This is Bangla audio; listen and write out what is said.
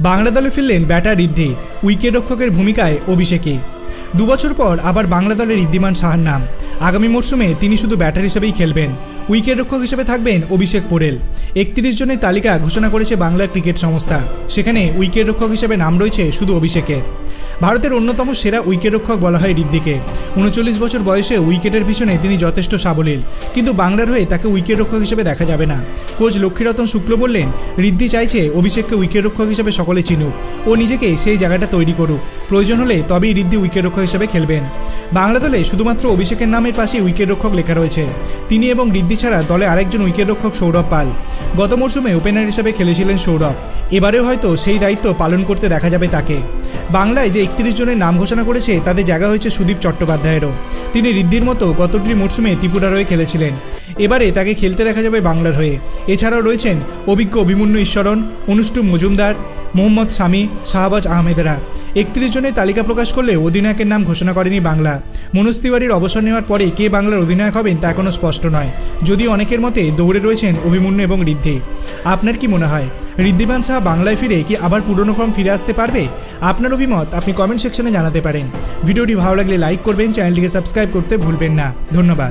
বাংলা দলে ফিরলেন ব্যাটার ঋদ্ধি, উইকেট রক্ষকের ভূমিকায় অভিষেকী। 2 বছর পর আবার বাংলা দলে ঋদ্ধিমান সাহার নাম। আগামী মরশুমে তিনি শুধু ব্যাটার হিসেবেই খেলবেন। উইকেট রক্ষক হিসেবে থাকবেন অভিষেক পোরেল। 31 জনের তালিকা ঘোষণা করেছে বাংলার ক্রিকেট সংস্থা, সেখানে উইকেট রক্ষক হিসেবে নাম রয়েছে শুধু অভিষেকের। ভারতের অন্যতম সেরা উইকেট রক্ষক বলা হয় ঋদ্ধিকে। 39 বছর বয়সে উইকেটের পিছনে তিনি যথেষ্ট সাবলীল, কিন্তু বাংলার হয়ে তাকে উইকেট রক্ষক হিসেবে দেখা যাবে না। কোচ লক্ষ্মীরতন শুক্ল বললেন, ঋদ্ধি চাইছে অভিষেককে উইকেট রক্ষক হিসেবে সকলে চিনুক ও নিজেকে সেই জায়গাটা তৈরি করুক। প্রয়োজন হলে তবেই ঋদ্ধি উইকেট রক্ষক হিসেবে খেলবেন। বাংলা দলে শুধুমাত্র অভিষেকের নামের পাশে উইকেট রক্ষক লেখা রয়েছে। তিনি এবং ঋদ্ধি ছাড়া দলে আরেকজন উইকেট রক্ষক সৌরভ পাল। গত মরশুমে ওপেনার হিসেবে খেলেছিলেন সৌরভ, এবারেও হয়তো সেই দায়িত্ব পালন করতে দেখা যাবে তাকে। বাংলায় যে 31 জনের নাম ঘোষণা করেছে তাদের জায়গা হয়েছে সুদীপ চট্টোপাধ্যায়েরও। তিনি ঋদ্ধির মতো গতটি মরশুমে ত্রিপুরার হয়ে খেলেছিলেন, এবারে তাকে খেলতে দেখা যাবে বাংলার হয়ে। এছাড়াও রয়েছেন অভিজ্ঞ অভিমন্যু ঈশ্বরন, অনুষ্টু মজুমদার, মোহাম্মদ শামি, শাহবাজ আহমেদরা। 31 জনের তালিকা প্রকাশ করলে অধিনায়কের নাম ঘোষণা করেনি বাংলা। মনোজ তিওয়ারির অবসর নেওয়ার পরে কে বাংলার অধিনায়ক হবেন তা এখনও স্পষ্ট নয়, যদিও অনেকের মতে দৌড়ে রয়েছেন অভিমন্যু এবং ঋদ্ধি। আপনার কি মনে হয়, ঋদ্ধিমান সাহা বাংলায় ফিরে কি আবার পুরনো ফর্ম ফিরে আসতে পারবে? আপনার অভিমত আপনি কমেন্ট সেকশনে জানাতে পারেন। ভিডিওটি ভালো লাগলে লাইক করবেন, চ্যানেলটিকে সাবস্ক্রাইব করতে ভুলবেন না। ধন্যবাদ।